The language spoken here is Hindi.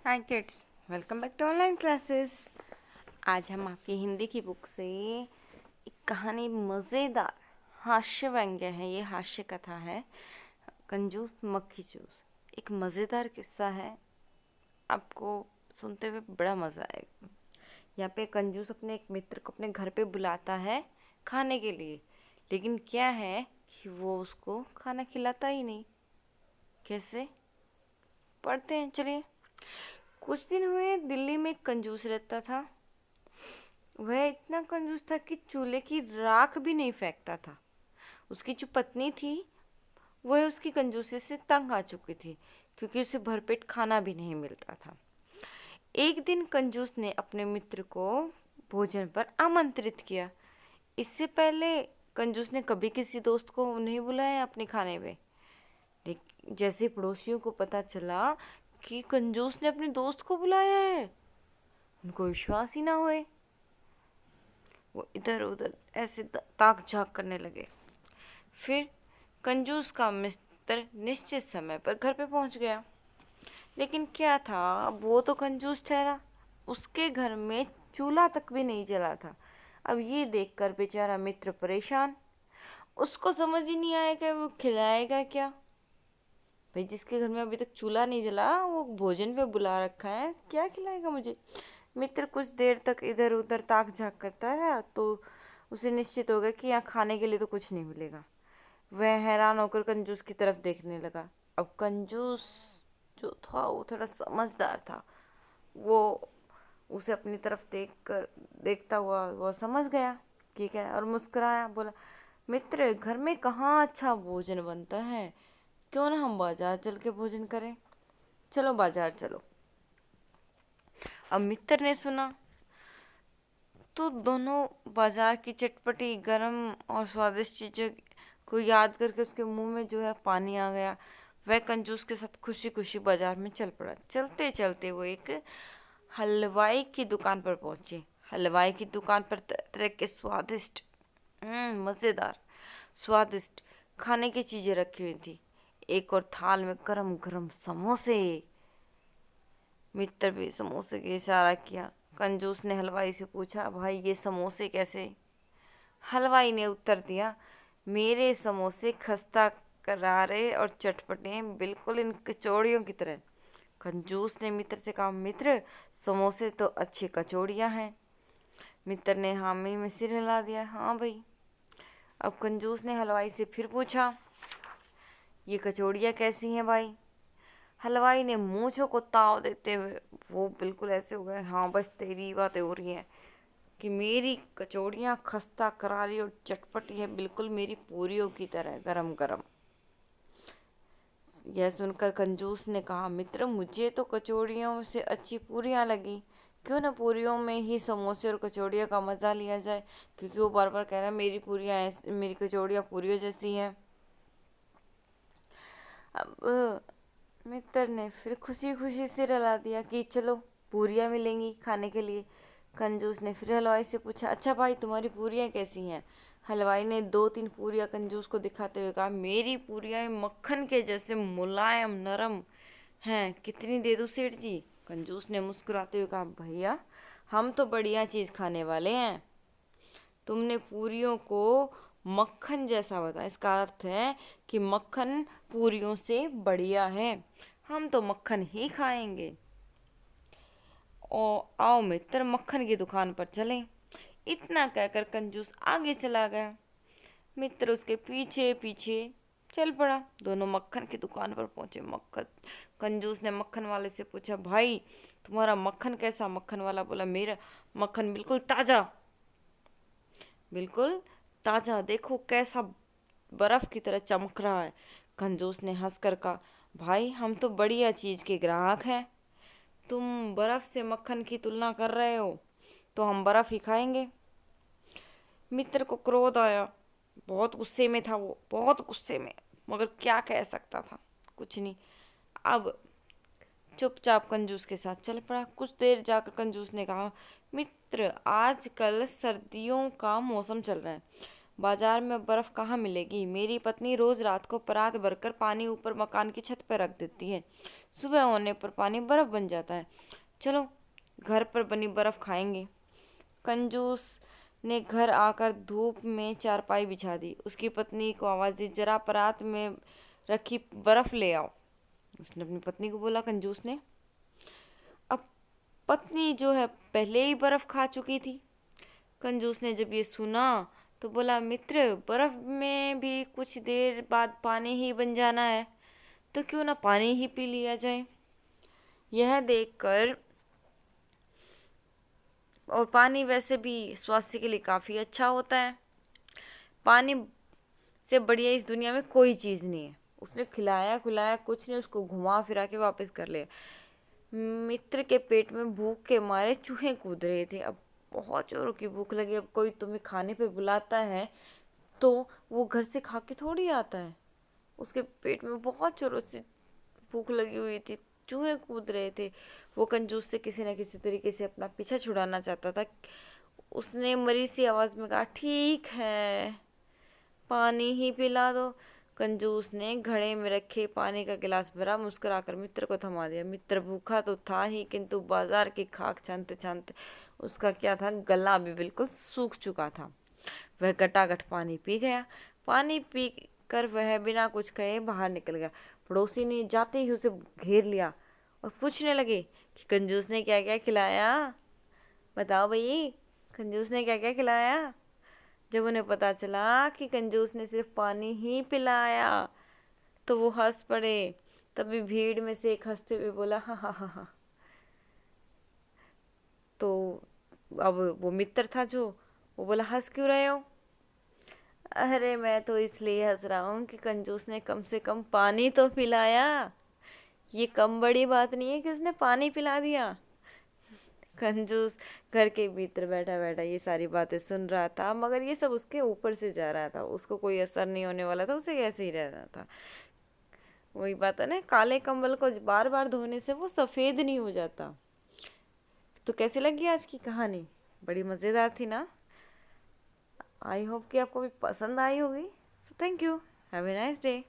Hi kids, welcome back to online classes. आज हम आपकी हिंदी की बुक से एक कहानी मज़ेदार हास्य व्यंग्य है। ये हास्य कथा है कंजूस मक्खी चूस। एक मज़ेदार किस्सा है, आपको सुनते हुए बड़ा मज़ा आएगा। यहाँ पे कंजूस अपने एक मित्र को अपने घर पे बुलाता है खाने के लिए, लेकिन क्या है कि वो उसको खाना खिलाता ही नहीं। कैसे? पढ़ते हैं, चलिए। कुछ दिन हुए, दिल्ली में एक कंजूस रहता था। वह इतना कंजूस था कि चूल्हे की राख भी नहीं फेंकता था। उसकी जो पत्नी थी वह उसकी कंजूसी से तंग आ चुकी थी, क्योंकि उसे भरपेट खाना भी नहीं मिलता था। एक दिन कंजूस ने अपने मित्र को भोजन पर आमंत्रित किया। इससे पहले कंजूस ने कभी किसी दोस्त को नहीं बुलाया अपने खाने पे। जैसे पड़ोसियों को पता चला कि कंजूस ने अपने दोस्त को बुलाया है, उनको विश्वास ही ना हुए। वो इधर उधर ऐसे ताक झाक करने लगे। फिर कंजूस का मिस्टर निश्चित समय पर घर पे पहुंच गया। लेकिन क्या था, अब वो तो कंजूस ठहरा, उसके घर में चूल्हा तक भी नहीं जला था। अब ये देखकर बेचारा मित्र परेशान। उसको समझ ही नहीं आएगा वो खिलाएगा क्या। भाई, जिसके घर में अभी तक चूल्हा नहीं जला वो भोजन पे बुला रखा है, क्या खिलाएगा मुझे। मित्र कुछ देर तक इधर उधर ताक झाक करता रहा, तो उसे निश्चित हो गया कि यहाँ खाने के लिए तो कुछ नहीं मिलेगा। वह हैरान होकर कंजूस की तरफ देखने लगा। अब कंजूस जो था वो थोड़ा समझदार था। वो उसे अपनी तरफ देखता हुआ वो समझ गया कि क्या है, और मुस्कुराया, बोला, मित्र, घर में कहाँ अच्छा भोजन बनता है, क्यों ना हम बाजार चल के भोजन करें। चलो बाजार चलो। अब मित्र ने सुना तो दोनों बाजार की चटपटी गरम और स्वादिष्ट चीज़ों को याद करके उसके मुंह में जो है पानी आ गया। वह कंजूस के साथ खुशी खुशी बाजार में चल पड़ा। चलते चलते वो एक हलवाई की दुकान पर पहुंचे। हलवाई की दुकान पर तरह तरह के स्वादिष्ट मज़ेदार स्वादिष्ट खाने की चीज़ें रखी हुई थी। एक और थाल में गरम गरम समोसे। मित्र भी समोसे के इशारा किया। कंजूस ने हलवाई से पूछा, भाई ये समोसे कैसे? हलवाई ने उत्तर दिया, मेरे समोसे खस्ता करारे और चटपटे हैं, बिल्कुल इन कचौड़ियों की तरह। कंजूस ने मित्र से कहा, मित्र, समोसे तो अच्छी कचौड़ियाँ हैं। मित्र ने हामी में सिर हिला दिया, हाँ भाई। अब कंजूस ने हलवाई से फिर पूछा, ये कचौड़ियाँ कैसी हैं भाई? हलवाई ने मूंछों को ताव देते हुए वो बिल्कुल ऐसे हो गए, हाँ बस तेरी बातें हो रही हैं कि मेरी कचौड़ियाँ खस्ता करारी और चटपटी है, बिल्कुल मेरी पूरियों की तरह गरम गरम। यह सुनकर कंजूस ने कहा, मित्र, मुझे तो कचौड़ियों से अच्छी पूरियाँ लगी। क्यों ना पूरियों में ही समोसे और कचौड़ियों का मज़ा लिया जाए, क्योंकि वो बार बार कह रहा है मेरी पूरियाँ मेरी कचौड़ियाँ पूरियों जैसी हैं। अब मित्र ने फिर खुशी खुशी सिर हिला दिया कि चलो पूरियाँ मिलेंगी खाने के लिए। कंजूस ने फिर हलवाई से पूछा, अच्छा भाई, तुम्हारी पूरियाँ कैसी हैं? हलवाई ने दो तीन पूरियाँ कंजूस को दिखाते हुए कहा, मेरी पूरियाँ मक्खन के जैसे मुलायम नरम हैं, कितनी दे दूँ सेठ जी? कंजूस ने मुस्कुराते हुए कहा, भैया, हम तो बढ़िया चीज़ खाने वाले हैं। तुमने पूरियों को मक्खन जैसा बताया, इसका अर्थ है कि मक्खन पूरियों से बढ़िया है, हम तो मक्खन ही खाएंगे। ओ आओ मित्र, मक्खन की दुकान पर चलें। इतना कहकर कंजूस आगे चला गया। मित्र उसके पीछे पीछे चल पड़ा। दोनों मक्खन की दुकान पर पहुंचे। मक्खन कंजूस ने मक्खन वाले से पूछा, भाई तुम्हारा मक्खन कैसा? मक्खन वाला बोला, मेरा मक्खन बिल्कुल ताज़ा, बिल्कुल ताज़ा, देखो कैसा बर्फ की तरह चमक रहा है। कंजूस ने हंसकर कहा, भाई हम तो बढ़िया चीज़ के ग्राहक हैं, तुम बर्फ से मक्खन की तुलना कर रहे हो तो हम बर्फ ही खाएंगे। मित्र को क्रोध आया, बहुत गुस्से में था वो, बहुत गुस्से में, मगर क्या कह सकता था, कुछ नहीं। अब चुपचाप कंजूस के साथ चल पड़ा। कुछ देर जाकर कंजूस ने कहा, मित्र, आजकल सर्दियों का मौसम चल रहा है, बाजार में बर्फ कहाँ मिलेगी। मेरी पत्नी रोज रात को परात भरकर पानी ऊपर मकान की छत पर रख देती है। सुबह होने पर पानी बर्फ बन जाता है। चलो घर पर बनी बर्फ खाएंगे। कंजूस ने घर आकर धूप में चारपाई बिछा दी। उसकी पत्नी को आवाज दी, जरा परात में रखी बर्फ ले आओ। उसने अपनी पत्नी को बोला, कंजूस ने। अब पत्नी जो है पहले ही बर्फ खा चुकी थी। कंजूस ने जब ये सुना तो बोला, मित्र, बर्फ में भी कुछ देर बाद पानी ही बन जाना है, तो क्यों ना पानी ही पी लिया जाए। यह देखकर, और पानी वैसे भी स्वास्थ्य के लिए काफ़ी अच्छा होता है। पानी से बढ़िया इस दुनिया में कोई चीज़ नहीं है। उसने खिलाया खुलाया कुछ नहीं, उसको घुमा फिरा के वापस कर लिया। मित्र के पेट में भूख के मारे चूहे कूद रहे थे। अब बहुत जोरों की भूख लगी। अब कोई तुम्हें खाने पे बुलाता है तो वो घर से खा के थोड़ी आता है। उसके पेट में बहुत जोरों से भूख लगी हुई थी, चूहे कूद रहे थे। वो कंजूस से किसी न किसी तरीके से अपना पीछा छुड़ाना चाहता था। उसने मरी सी आवाज़ में कहा, ठीक है, पानी ही पिला दो। कंजूस ने घड़े में रखे पानी का गिलास भरा, मुस्कुराकर मित्र को थमा दिया। मित्र भूखा तो था ही, किंतु बाजार की खाक छानते छानते उसका क्या था, गला भी बिल्कुल सूख चुका था। वह गटागट पानी पी गया। पानी पी कर वह बिना कुछ कहे बाहर निकल गया। पड़ोसी ने जाते ही उसे घेर लिया और पूछने लगे कि कंजूस ने क्या क्या खिलाया। बताओ भाई, कंजूस ने क्या क्या खिलाया। जब उन्हें पता चला कि कंजूस ने सिर्फ पानी ही पिलाया तो वो हंस पड़े। तभी भीड़ में से एक हंसते हुए बोला, हाँ हाँ हाँ हाँ। तो अब वो मित्र था जो, वो बोला, हंस क्यों रहे हो। अरे मैं तो इसलिए हंस रहा हूँ कि कंजूस ने कम से कम पानी तो पिलाया। ये कम बड़ी बात नहीं है कि उसने पानी पिला दिया। कंजूस घर के भीतर बैठा बैठा ये सारी बातें सुन रहा था, मगर ये सब उसके ऊपर से जा रहा था, उसको कोई असर नहीं होने वाला था, उसे ऐसे ही रहना था। वही बात है ना, काले कंबल को बार बार धोने से वो सफ़ेद नहीं हो जाता। तो कैसी लगी आज की कहानी? बड़ी मज़ेदार थी ना। आई होप कि आपको भी पसंद आई होगी। So thank you, have a nice day.